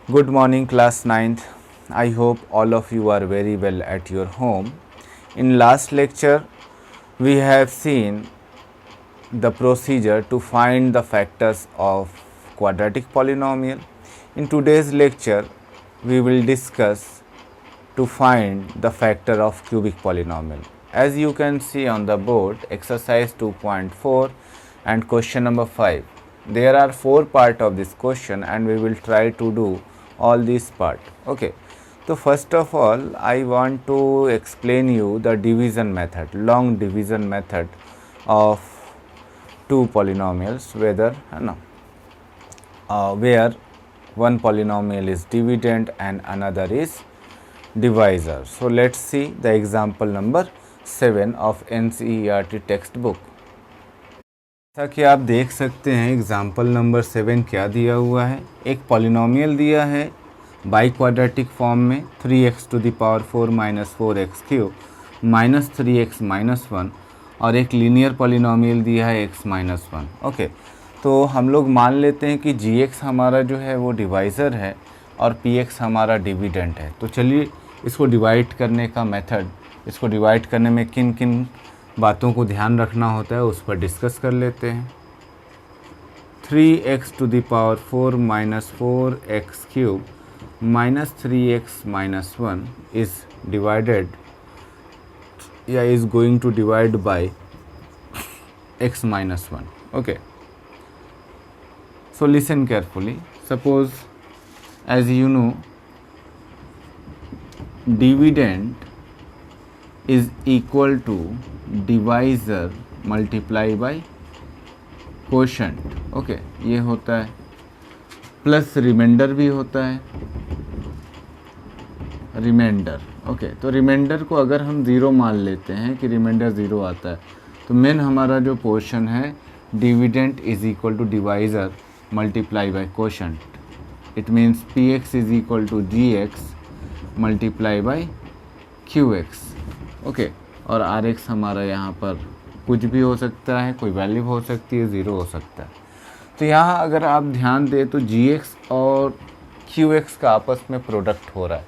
Good morning, class 9th. I hope all of you are very well at your home. In last lecture, we have seen the procedure to find the factors of quadratic polynomial. In today's lecture, we will discuss to find the factor of cubic polynomial. As you can see on the board, exercise 2.4 and question number 5. There are 4 parts of this question and we will try to do all these part. Okay, so first of all I want to explain you the division method, long division method of two polynomials, where one polynomial is dividend and another is divisor. So let's see the example number 7 of NCERT textbook. जैसा कि आप देख सकते हैं example number 7 क्या दिया हुआ है। एक पॉलिनोमियल दिया है बाई क्वाड्रेटिक फॉर्म में 3x to the power 4 minus 4x cube minus 3x minus 1 और एक लीनियर पॉलिनोमियल दिया है x माइनस 1। ओके, तो हम लोग मान लेते हैं कि gx हमारा जो है वो डिवाइज़र है और px हमारा डिविडेंट है। तो चलिए इसको डिवाइड करने का मेथड, इसको डिवाइड करने में किन किन बातों को ध्यान रखना होता है उस पर डिस्कस कर लेते हैं। 3x to the power 4 minus 4x cube minus 3x minus 1 is divided या is going to divide by x minus 1। Okay, so listen carefully. Suppose as you know, dividend is equal to divisor multiply by quotient. Okay, ये होता है plus remainder भी होता है reminder. Okay, तो reminder को अगर हम ज़ीरो मान लेते हैं कि रिमाइंडर ज़ीरो आता है तो मेन हमारा जो पोर्शन है dividend is equal to divisor multiply by quotient. It means px is equal to gx multiply by qx। Okay, और rx हमारा यहाँ पर कुछ भी हो सकता है, कोई वैल्यू हो सकती है, ज़ीरो हो सकता है। तो यहाँ अगर आप ध्यान दें तो gx और qx का आपस में प्रोडक्ट हो रहा है,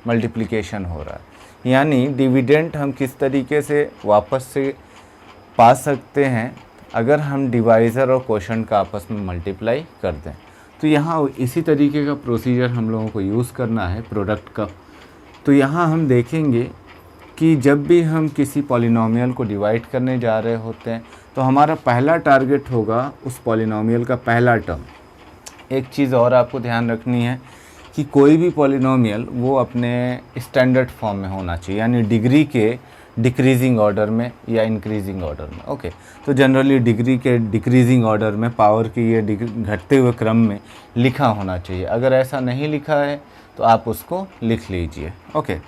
मल्टीप्लिकेशन हो रहा है। यानी डिविडेंड हम किस तरीके से वापस से पा सकते हैं अगर हम डिवाइज़र और क्वोशंट का आपस में मल्टीप्लाई कर दें। तो यहाँ इसी तरीके का प्रोसीजर हम लोगों को यूज़ करना है प्रोडक्ट का। तो यहाँ हम देखेंगे कि जब भी हम किसी पॉलिनोमियल को डिवाइड करने जा रहे होते हैं तो हमारा पहला टारगेट होगा उस पॉलिनोमियल का पहला टर्म। एक चीज़ और आपको ध्यान रखनी है कि कोई भी पॉलिनोमियल वो अपने स्टैंडर्ड फॉर्म में होना चाहिए, यानी डिग्री के डिक्रीजिंग ऑर्डर में या इंक्रीजिंग ऑर्डर में। ओके, तो जनरली डिग्री के डिक्रीजिंग ऑर्डर में पावर की ये घटते हुए क्रम में लिखा होना चाहिए। अगर ऐसा नहीं लिखा है तो आप उसको लिख लीजिए। ओके,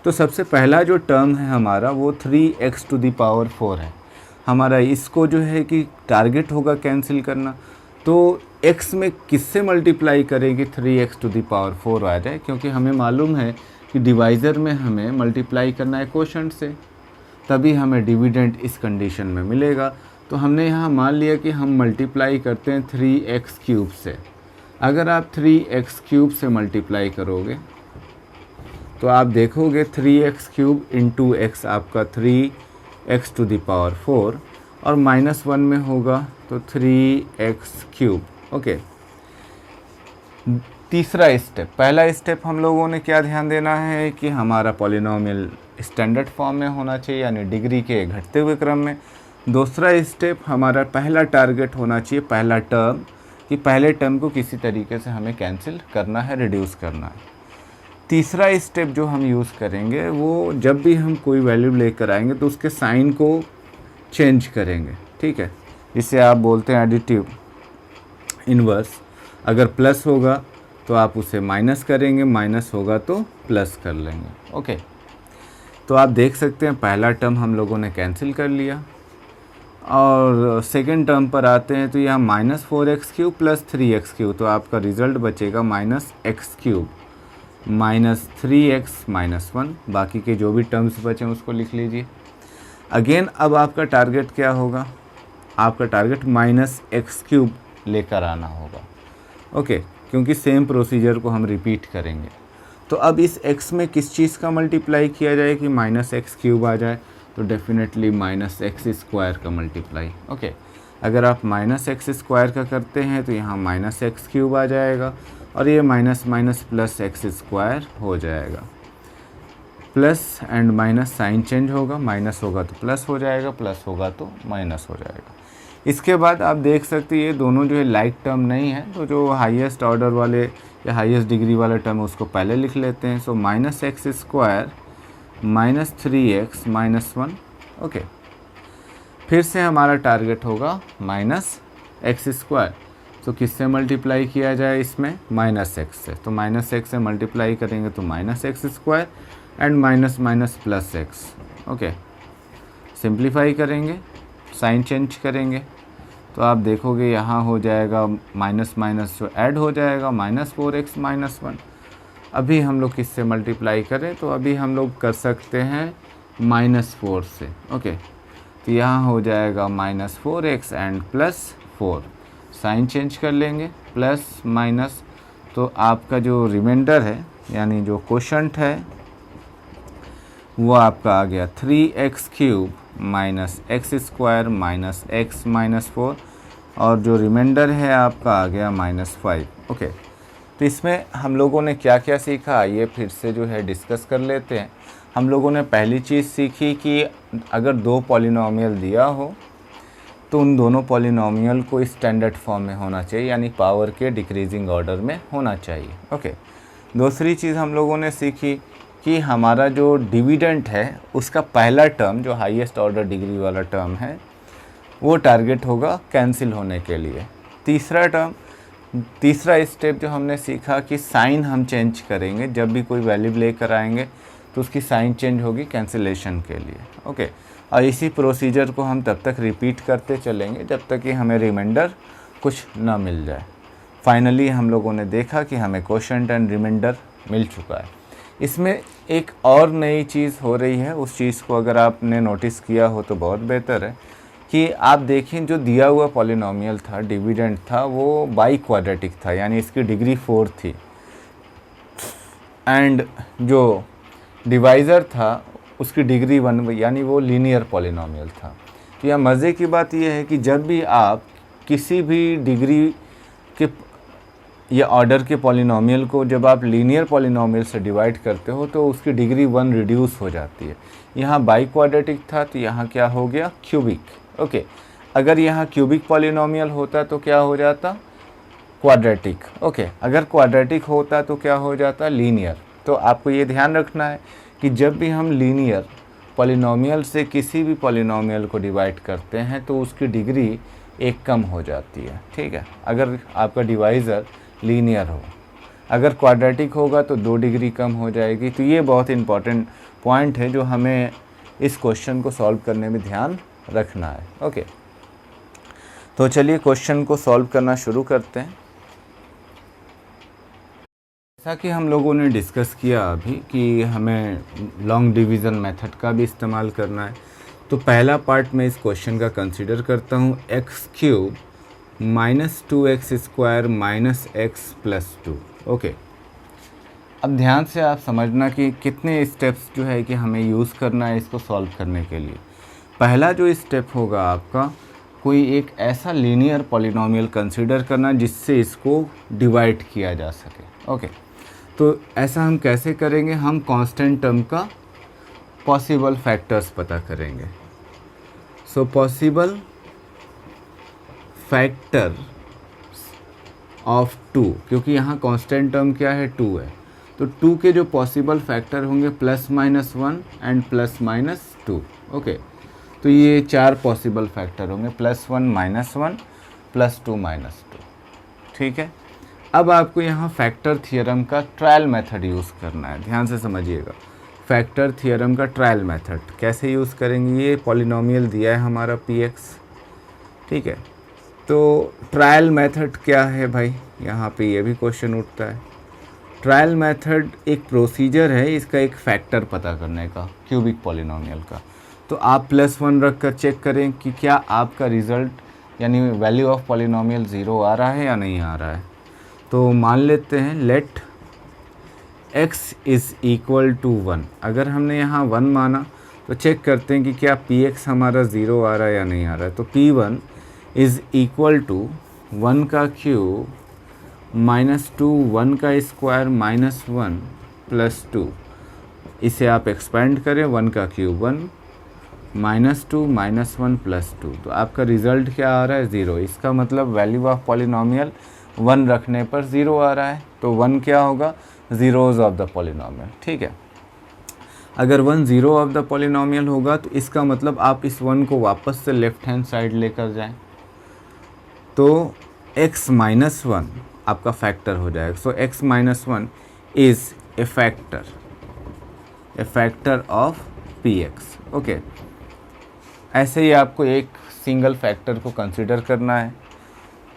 तो सबसे पहला जो टर्म है हमारा वो 3x टू द पावर 4 है हमारा। इसको जो है कि टारगेट होगा कैंसिल करना, तो x में किससे मल्टीप्लाई करेंगे 3x टू द पावर 4 आ जाए, क्योंकि हमें मालूम है कि डिवाइज़र में हमें मल्टीप्लाई करना है क्वोशंट से, तभी हमें डिविडेंड इस कंडीशन में मिलेगा। तो हमने यहाँ मान लिया कि हम मल्टीप्लाई करते हैं 3x क्यूब से। अगर आप 3x क्यूब से मल्टीप्लाई करोगे तो आप देखोगे 3x क्यूब इंटू x आपका 3x टू द पावर 4 और माइनस 1 में होगा तो 3x क्यूब। ओके, तीसरा स्टेप, पहला स्टेप हम लोगों ने क्या ध्यान देना है कि हमारा पॉलिनोमियल स्टैंडर्ड फॉर्म में होना चाहिए, यानी डिग्री के घटते हुए क्रम में। दूसरा स्टेप हमारा पहला टारगेट होना चाहिए पहला टर्म, कि पहले टर्म को किसी तरीके से हमें कैंसिल करना है, रिड्यूस करना है। तीसरा स्टेप जो हम यूज़ करेंगे वो जब भी हम कोई वैल्यू लेकर आएंगे तो उसके साइन को चेंज करेंगे। ठीक है, जिसे आप बोलते हैं एडिटिव इन्वर्स। अगर प्लस होगा तो आप उसे माइनस करेंगे, माइनस होगा तो प्लस कर लेंगे। ओके, तो आप देख सकते हैं पहला टर्म हम लोगों ने कैंसिल कर लिया और सेकेंड टर्म पर आते हैं तो यहाँ minus 4x cube plus 3x cube, तो आपका रिज़ल्ट बचेगा minus x cube minus 3x minus 1। बाकी के जो भी टर्म्स बचे उसको लिख लीजिए। अगेन अब आपका टारगेट क्या होगा, आपका टारगेट माइनस x क्यूब लेकर आना होगा। ओके, क्योंकि सेम प्रोसीजर को हम रिपीट करेंगे। तो अब इस x में किस चीज़ का मल्टीप्लाई किया जाए कि -x³ आ जाए, तो डेफिनेटली -x² का मल्टीप्लाई। ओके, अगर आप -x² का करते हैं तो यहाँ -x³ आ जाएगा और ये माइनस माइनस प्लस x² हो जाएगा। Plus and minus sign change होगा, माइनस होगा तो प्लस हो जाएगा, प्लस होगा तो माइनस हो जाएगा। इसके बाद आप देख सकते हैं ये दोनों जो है लाइक टर्म नहीं है, तो जो हाईएस्ट ऑर्डर वाले या हाईएस्ट डिग्री वाला टर्म उसको पहले लिख लेते हैं। सो -x² -3x -1। ओके, फिर से हमारा टारगेट होगा -x²। तो किससे मल्टीप्लाई किया जाए इसमें, -x से। तो -x से मल्टीप्लाई करेंगे तो -x² and minus minus plus x। Okay, simplify करेंगे, साइन चेंज करेंगे तो आप देखोगे यहाँ हो जाएगा माइनस माइनस जो ऐड हो जाएगा -4x -1। अभी हम लोग किससे मल्टीप्लाई करें, तो अभी हम लोग कर सकते हैं -4 से। ओके, तो यहाँ हो जाएगा -4x एंड +4। साइन चेंज कर लेंगे, प्लस माइनस, तो आपका जो रिमाइंडर है यानी जो क्वोशंट है वो आपका आ गया 3x³ -x² -x -4 और जो रिमाइंडर है आपका आ गया -5। ओके, तो इसमें हम लोगों ने क्या क्या सीखा ये फिर से जो है डिस्कस कर लेते हैं। हम लोगों ने पहली चीज़ सीखी कि अगर दो पॉलिनोमियल दिया हो तो उन दोनों पॉलिनोमियल को स्टैंडर्ड फॉर्म में होना चाहिए, यानी पावर के डिक्रीजिंग ऑर्डर में होना चाहिए। ओके, दूसरी चीज़ हम लोगों ने सीखी कि हमारा जो डिविडेंट है उसका पहला टर्म जो हाईएस्ट ऑर्डर डिग्री वाला टर्म है वो टारगेट होगा कैंसिल होने के लिए। तीसरा स्टेप जो हमने सीखा कि साइन हम चेंज करेंगे, जब भी कोई वैल्यू लेकर आएंगे तो उसकी साइन चेंज होगी कैंसिलेशन के लिए। ओके, और इसी प्रोसीजर को हम तब तक रिपीट करते चलेंगे जब तक कि हमें रिमाइंडर कुछ ना मिल जाए। फाइनली हम लोगों ने देखा कि हमें क्वोशंट एंड रिमाइंडर मिल चुका है। इसमें एक और नई चीज़ हो रही है, उस चीज़ को अगर आपने नोटिस किया हो तो बहुत बेहतर है कि आप देखें जो दिया हुआ पॉलिनोमियल था, डिविडेंट था, वो बाई क्वाड्रेटिक था, यानी इसकी डिग्री 4 थी, एंड जो डिवाइज़र था उसकी डिग्री 1, यानी वो लीनियर पॉलिनोमियल था। तो यहाँ मज़े की बात यह है कि जब भी आप किसी भी डिग्री के या ऑर्डर के पॉलिनोमियल को जब आप लीनियर पॉलिनोमियल से डिवाइड करते हो तो उसकी डिग्री 1 रिड्यूस हो जाती है। यहाँ बाई क्वाड्रेटिक था तो यहाँ क्या हो गया, क्यूबिक। ओके, अगर यहाँ क्यूबिक पॉलिनोमियल होता तो क्या हो जाता, क्वाड्रेटिक। ओके, अगर क्वाड्रेटिक होता तो क्या हो जाता, लीनियर। तो आपको ये ध्यान रखना है कि जब भी हम लीनियर पॉलिनोमियल से किसी भी पॉलिनोमियल को डिवाइड करते हैं तो उसकी डिग्री 1 कम हो जाती है। ठीक है, अगर आपका डिवाइज़र लीनियर हो, अगर क्वाड्रेटिक होगा तो 2 डिग्री कम हो जाएगी। तो ये बहुत इंपॉर्टेंट पॉइंट है जो हमें इस क्वेश्चन को सॉल्व करने में ध्यान रखना है। ओके, तो चलिए क्वेश्चन को सॉल्व करना शुरू करते हैं। जैसा कि हम लोगों ने डिस्कस किया अभी कि हमें लॉन्ग डिवीज़न मेथड का भी इस्तेमाल करना है, तो पहला पार्ट मैं इस क्वेश्चन का कंसीडर करता हूँ x³ -2x² -x +2। ओके, अब ध्यान से आप समझना कि कितने स्टेप्स जो है कि हमें यूज़ करना है इसको सॉल्व करने के लिए। पहला जो स्टेप होगा आपका, कोई एक ऐसा लीनियर पॉलिनोमियल कंसीडर करना जिससे इसको डिवाइड किया जा सके। ओके, तो ऐसा हम कैसे करेंगे, हम कांस्टेंट टर्म का पॉसिबल फैक्टर्स पता करेंगे। सो पॉसिबल फैक्टर ऑफ 2, क्योंकि यहाँ कांस्टेंट टर्म क्या है, 2 है, तो 2 के जो पॉसिबल फैक्टर होंगे +-1 एंड +-2। ओके, तो ये 4 पॉसिबल फैक्टर होंगे, +1 -1 +2 -2। ठीक है, अब आपको यहाँ फैक्टर थियरम का ट्रायल मेथड यूज़ करना है। ध्यान से समझिएगा, फैक्टर थियरम का ट्रायल मेथड कैसे यूज़ करेंगे। ये पॉलिनोमियल दिया है हमारा px, ठीक है, तो ट्रायल मेथड क्या है भाई, यहाँ पे ये भी क्वेश्चन उठता है। ट्रायल मेथड एक प्रोसीजर है इसका एक फैक्टर पता करने का, क्यूबिक पॉलिनोमियल का। तो आप +1 रख कर चेक करें कि क्या आपका रिज़ल्ट यानी वैल्यू ऑफ पॉलिनोमियल 0 आ रहा है या नहीं आ रहा है। तो मान लेते हैं let x is equal to 1। अगर हमने यहाँ 1 माना तो चेक करते हैं कि क्या px हमारा 0 आ रहा है या नहीं आ रहा है। तो p1 इज़ इक्वल टू 1 का क्यूब माइनस 2 1 का स्क्वायर माइनस 1 प्लस 2। इसे आप एक्सपेंड करें, 1 का क्यूब 1 माइनस 2 माइनस 1 प्लस 2, तो आपका रिज़ल्ट क्या आ रहा है 0। इसका मतलब वैल्यू ऑफ पॉलिनोमियल 1 रखने पर 0 आ रहा है। तो 1 क्या होगा, ज़ीरोज़ ऑफ द पॉलिनोमियल। ठीक है, अगर 1 ज़ीरो ऑफ द पॉलिनोमियल होगा तो इसका मतलब आप इस 1 को वापस से लेफ्ट हैंड साइड लेकर जाएं, तो x माइनस 1 आपका फैक्टर हो जाएगा। सो x minus 1 is a factor of px। Okay, ऐसे ही आपको एक सिंगल फैक्टर को कंसिडर करना है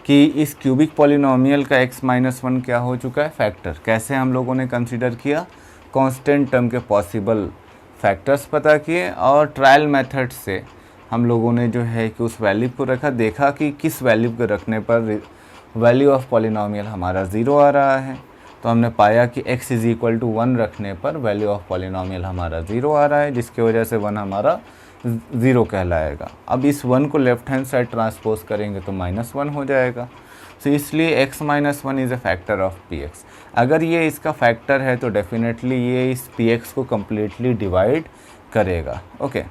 कि इस क्यूबिक पॉलिनोमियल का x माइनस 1 क्या हो चुका है, फैक्टर। कैसे हम लोगों ने कंसिडर किया, कांस्टेंट टर्म के पॉसिबल फैक्टर्स पता किए और ट्रायल मेथड से हम लोगों ने जो है कि उस वैल्यू को रखा, देखा कि किस वैल्यू को रखने पर वैल्यू ऑफ पॉलिनोमियल हमारा 0 आ रहा है। तो हमने पाया कि x इज़ इक्वल टू 1 रखने पर वैल्यू ऑफ पॉलिनोमियल हमारा 0 आ रहा है, जिसकी वजह से 1 हमारा 0 कहलाएगा। अब इस 1 को लेफ्ट हैंड साइड ट्रांसपोज करेंगे तो माइनस 1 हो जाएगा। तो इसलिए x minus 1 is a factor of px। अगर ये इसका फैक्टर है तो डेफिनेटली ये इस px को कम्प्लीटली डिवाइड करेगा। ओके,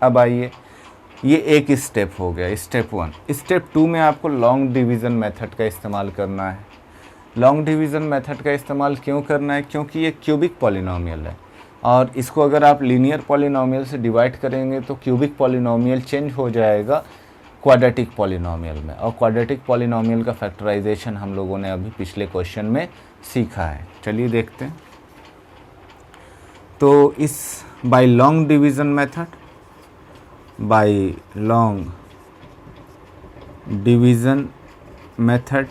अब आइए, ये एक स्टेप हो गया, स्टेप 1। स्टेप 2 में आपको लॉन्ग डिवीज़न मेथड का इस्तेमाल करना है। लॉन्ग डिवीज़न मेथड का इस्तेमाल क्यों करना है, क्योंकि ये क्यूबिक पॉलिनोमियल है और इसको अगर आप लीनियर पॉलिनोमियल से डिवाइड करेंगे तो क्यूबिक पॉलिनोमियल चेंज हो जाएगा क्वाड्रेटिक पॉलिनोमियल में, और क्वाड्रेटिक पॉलिनोमियल का फैक्टराइजेशन हम लोगों ने अभी पिछले क्वेश्चन में सीखा है। चलिए देखते हैं। तो इस by long division method, by long division method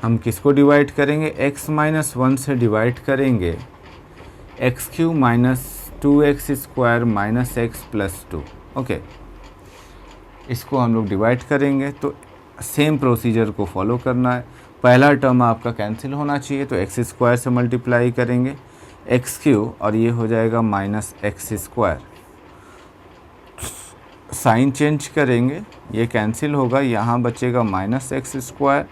हम किसको डिवाइड करेंगे, x माइनस 1 से डिवाइड करेंगे x Q minus 2x square minus x plus 2। Okay, इसको हम लोग डिवाइड करेंगे तो सेम प्रोसीजर को फॉलो करना है। पहला टर्म आपका कैंसिल होना चाहिए, तो एक्स स्क्वायर से मल्टीप्लाई करेंगे एक्स क्यू और ये हो जाएगा minus x square. Sign change करेंगे, ये कैंसिल होगा, यहाँ बचेगा minus x square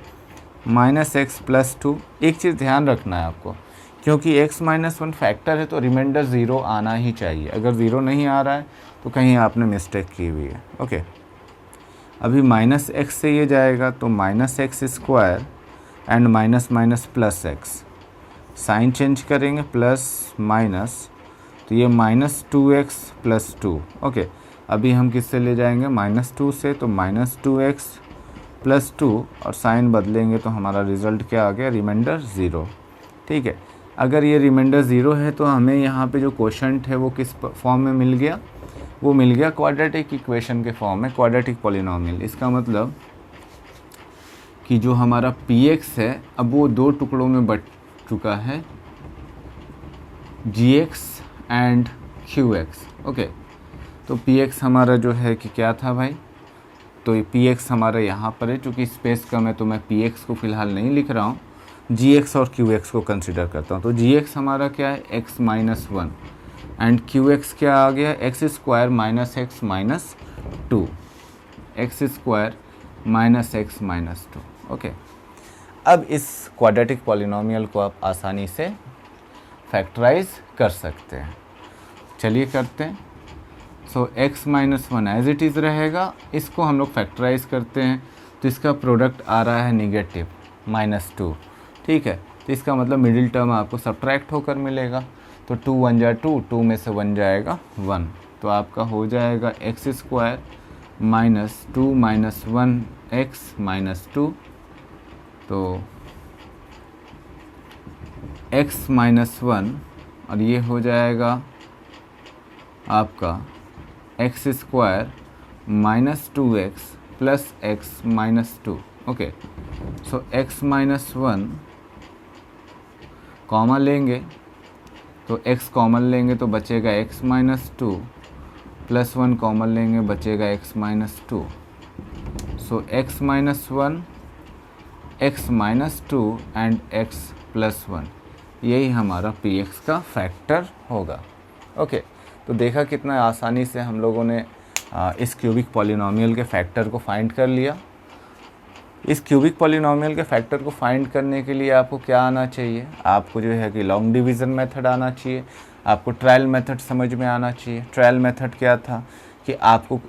minus x plus 2। एक चीज़ ध्यान रखना है आपको, क्योंकि x माइनस 1 फैक्टर है तो रिमाइंडर 0 आना ही चाहिए। अगर 0 नहीं आ रहा है तो कहीं आपने मिस्टेक की हुई है। ओके, अभी माइनस एक्स से ये जाएगा तो minus x square and minus minus plus x. Sign change करेंगे, प्लस माइनस, तो ये माइनस 2x प्लस 2। ओके, अभी हम किससे ले जाएंगे, माइनस 2 से, तो माइनस 2x प्लस 2 और साइन बदलेंगे तो हमारा रिज़ल्ट क्या आ गया, रिमाइंडर 0। ठीक है, अगर ये रिमाइंडर 0 है तो हमें यहाँ पे जो क्वोशंट है वो किस फॉर्म में मिल गया, वो मिल गया क्वाड्रेटिक इक्वेशन के फॉर्म में, क्वाड्रेटिक पॉलिनोमियल। इसका मतलब कि जो हमारा px है अब वो दो टुकड़ों में बट चुका है, gx एंड qx। ओके, तो px हमारा जो है कि क्या था भाई, तो px हमारा यहाँ पर है, चूँकि स्पेस कम है तो मैं px को फ़िलहाल नहीं लिख रहा हूँ, gx और qx को कंसिडर करता हूँ। तो gx हमारा क्या है, x माइनस 1 एंड qx क्या आ गया, x square minus x minus 2, x square minus x minus 2। Okay, अब इस क्वाड्रेटिक पॉलिनोमियल को आप आसानी से फैक्टराइज कर सकते हैं। चलिए करते हैं। So x minus 1 as it is रहेगा, इसको हम लोग फैक्टराइज करते हैं तो इसका प्रोडक्ट आ रहा है निगेटिव माइनस 2। ठीक है, तो इसका मतलब मिडिल टर्म आपको सब्ट्रैक्ट होकर मिलेगा, तो 2 1 जा 2, 2 में से 1 जाएगा 1, तो आपका हो जाएगा x square minus 2 minus 1 x minus 2, तो x माइनस 1 और ये हो जाएगा आपका x square minus 2x plus x minus 2। Okay, so x minus 1 common लेंगे तो x कॉमन लेंगे तो बचेगा x माइनस 2 प्लस 1 कॉमन लेंगे बचेगा x minus 2। So x minus 1 x minus 2 and x plus 1, यही हमारा px का फैक्टर होगा। ओके, तो देखा कितना आसानी से हम लोगों ने इस क्यूबिक पॉलिनोमियल के फैक्टर को फाइंड कर लिया। इस क्यूबिक पॉलिनोमियल के फैक्टर को फाइंड करने के लिए आपको क्या आना चाहिए, आपको जो है कि लॉन्ग डिवीज़न मेथड आना चाहिए, आपको ट्रायल मेथड समझ में आना चाहिए। ट्रायल मेथड क्या था कि आपको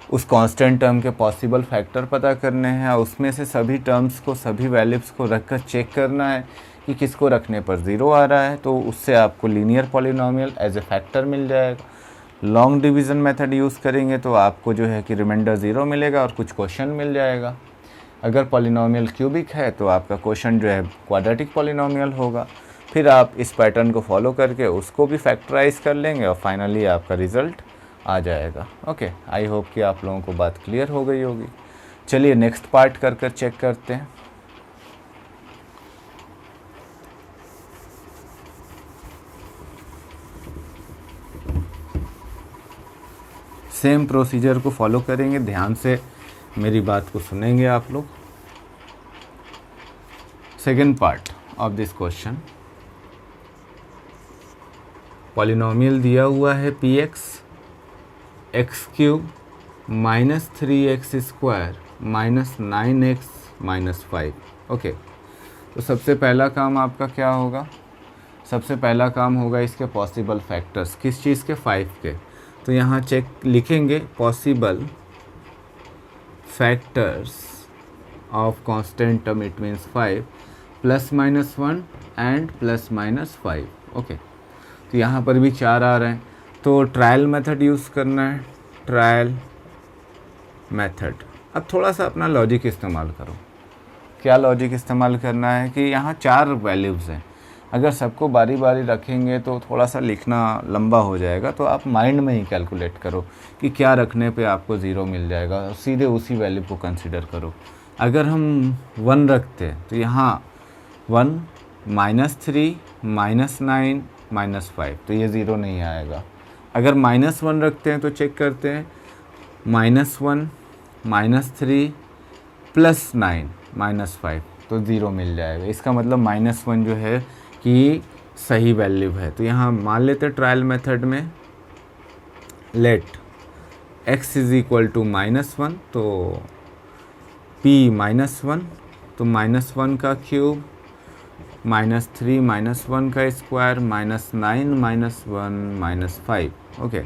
उस कांस्टेंट टर्म के पॉसिबल फैक्टर पता करने हैं और उसमें से सभी टर्म्स को, सभी वैल्यूज़ को रख कर चेक करना है कि किसको रखने पर ज़ीरो आ रहा है, तो उससे आपको linear polynomial as a factor मिल जाएगा। लॉन्ग डिवीज़न मेथड यूज़ करेंगे तो आपको जो है कि रिमाइंडर ज़ीरो मिलेगा और कुछ क्वेश्चन मिल जाएगा। अगर पॉलिनोमियल क्यूबिक है तो आपका क्वेश्चन जो है क्वाड्रेटिक पॉलिनोमियल होगा। फिर आप इस पैटर्न को फॉलो करके उसको भी फैक्टराइज कर लेंगे और फाइनली आपका रिज़ल्ट आ जाएगा। ओके, आई होप कि आप लोगों को बात क्लियर हो गई होगी। चलिए नेक्स्ट पार्ट कर चेक करते हैं। सेम प्रोसीजर को फॉलो करेंगे, ध्यान से मेरी बात को सुनेंगे आप लोग। Second part of this question, polynomial दिया हुआ है px x cube minus 3x square minus 9x minus 5। Okay, तो सबसे पहला काम आपका क्या होगा, सबसे पहला काम होगा इसके पॉसिबल फैक्टर्स, किस चीज़ के, 5 के। तो यहाँ चेक लिखेंगे possible factors of constant term, it means 5 plus minus 1 and plus minus 5। Okay, तो यहाँ पर भी 4 आ रहे हैं, तो ट्रायल मेथड यूज़ करना है, ट्रायल मेथड। अब थोड़ा सा अपना लॉजिक इस्तेमाल करो। क्या लॉजिक इस्तेमाल करना है कि यहाँ 4 वैल्यूज़ हैं, अगर सबको बारी बारी रखेंगे तो थोड़ा सा लिखना लंबा हो जाएगा, तो आप माइंड में ही कैलकुलेट करो कि क्या रखने पे आपको ज़ीरो मिल जाएगा, सीधे उसी वैल्यू को कंसिडर करो। अगर हम 1 रखते हैं तो यहाँ 1 माइनस 3 माइनस 9 माइनस 5, तो ये ज़ीरो नहीं आएगा। अगर माइनस 1 रखते हैं तो चेक करते हैं, माइनस 1 माइनस 3 प्लस 9 माइनस 5, तो ज़ीरो मिल जाएगा। इसका मतलब माइनस 1 जो है कि सही वैल्यू है। तो यहाँ मान लेते हैं ट्रायल मेथड में let x is equal to minus 1, तो p माइनस 1, तो माइनस 1 का क्यूब माइनस 3 माइनस 1 का square minus 9 minus 1 minus 5। Okay,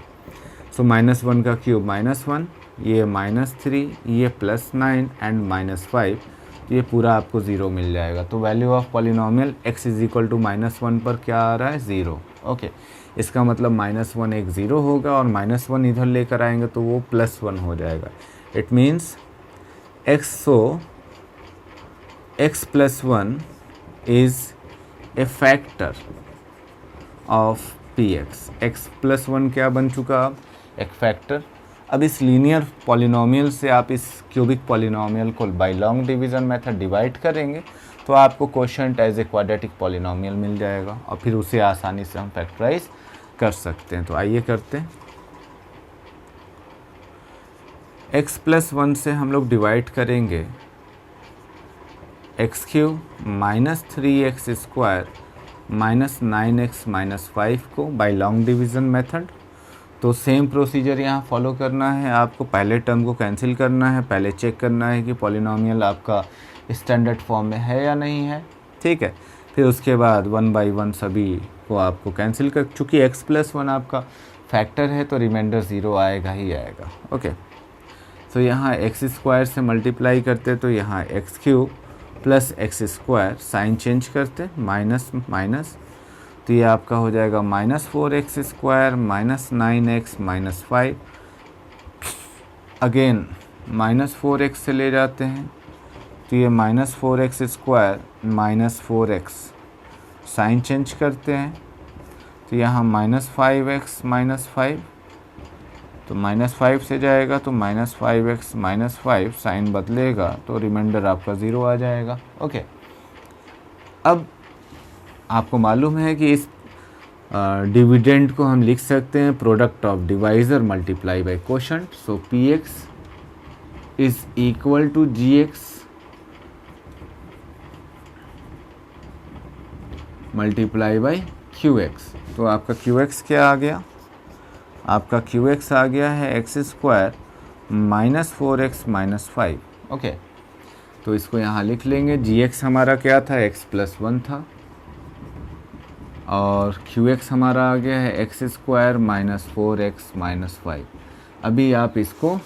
so minus 1 का क्यूब माइनस 1, ये माइनस 3, ये प्लस 9 एंड माइनस 5, ये पूरा आपको ज़ीरो मिल जाएगा। तो value of polynomial x is equal to minus 1 पर क्या आ रहा है, ज़ीरो। ओके, इसका मतलब माइनस 1 एक ज़ीरो होगा और माइनस 1 इधर लेकर आएंगे तो वो प्लस 1 हो जाएगा। It means x, so x plus 1 is a factor of px। x plus 1 क्या बन चुका, अब एक फैक्टर। अब इस लीनियर पॉलिनोमियल से आप इस क्यूबिक पॉलिनोमियल को by long division method divide करेंगे तो आपको quotient as a quadratic polynomial मिल जाएगा और फिर उसे आसानी से हम फैक्टराइज कर सकते हैं। तो आइए करते हैं। x प्लस 1 से हम लोग डिवाइड करेंगे x cube minus 3x square minus 9x minus 5 को बाय लॉन्ग डिवीज़न मेथड। तो सेम प्रोसीजर यहाँ फॉलो करना है, आपको पहले टर्म को कैंसिल करना है, पहले चेक करना है कि पॉलिनोमियल आपका स्टैंडर्ड फॉर्म में है या नहीं है, ठीक है। फिर उसके बाद 1 बाई 1 सभी को आपको कैंसिल कर, चूँकि x प्लस 1 आपका फैक्टर है तो रिमाइंडर ज़ीरो आएगा ही आएगा। ओके, तो यहाँ एक्स स्क्वायर से मल्टीप्लाई करते तो यहाँ x cube plus x square, sign change करते माइनस माइनस, तो ये आपका हो जाएगा minus 4x square minus 9x minus 5। Again minus 4x से ले जाते हैं तो ये minus 4x square minus 4x, sign change करते हैं तो यहाँ माइनस 5x माइनस 5, तो माइनस 5 से जाएगा तो माइनस 5x माइनस 5, साइन बदलेगा तो रिमाइंडर आपका ज़ीरो आ जाएगा। ओके, अब आपको मालूम है कि इस डिविडेंड को हम लिख सकते हैं product of divisor multiply by quotient. So px is equal to gx multiply by q x. तो आपका क्यू एक्स क्या आ गया? आपका क्यू एक्स आ गया है x square minus 4x minus 5। Okay, तो इसको यहाँ लिख लेंगे। जी एक्स हमारा क्या था? x प्लस 1 था, और क्यू एक्स हमारा आ गया है x square minus 4x minus 5। अभी आप इसको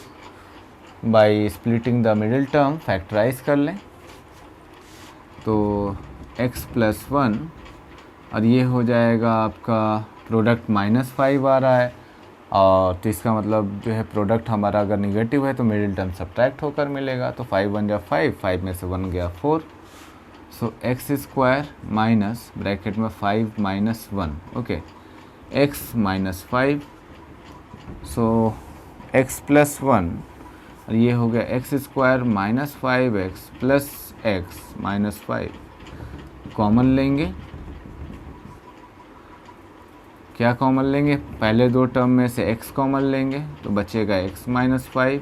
by splitting the middle term factorise कर लें, तो x प्लस 1 और ये हो जाएगा आपका प्रोडक्ट माइनस 5 आ रहा है, और तो इसका मतलब जो है प्रोडक्ट हमारा अगर निगेटिव है तो मिडिल टर्म सब्ट्रैक्ट होकर मिलेगा। तो 5 1 जा 5, 5 में से 1 गया 4। सो एक्स स्क्वायर माइनस ब्रैकेट में 5 माइनस 1, ओके, एक्स माइनस 5। सो एक्स प्लस 1 और ये हो गया x square minus 5x plus x minus 5। Common लेंगे, क्या कॉमन लेंगे? पहले दो टर्म में से x कॉमन लेंगे तो बचेगा x माइनस 5,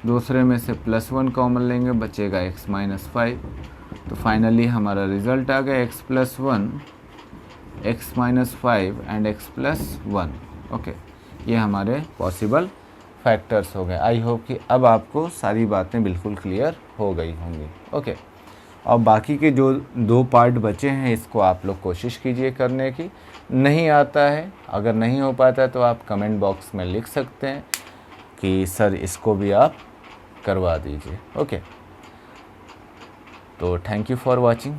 दूसरे में से प्लस 1 कॉमन लेंगे, बचेगा x माइनस 5। तो फाइनली हमारा रिजल्ट आ गया x plus 1, x minus 5 and x plus 1। Okay, ये हमारे पॉसिबल फैक्टर्स हो गए। आई होप कि अब आपको सारी बातें बिल्कुल क्लियर हो गई होंगी। ओके, और बाकी के जो दो पार्ट बचे हैं इसको आप लोग कोशिश कीजिए करने की। नहीं आता है, अगर नहीं हो पाता है तो आप कमेंट बॉक्स में लिख सकते हैं कि सर इसको भी आप करवा दीजिए। ओके, तो थैंक यू फॉर वॉचिंग।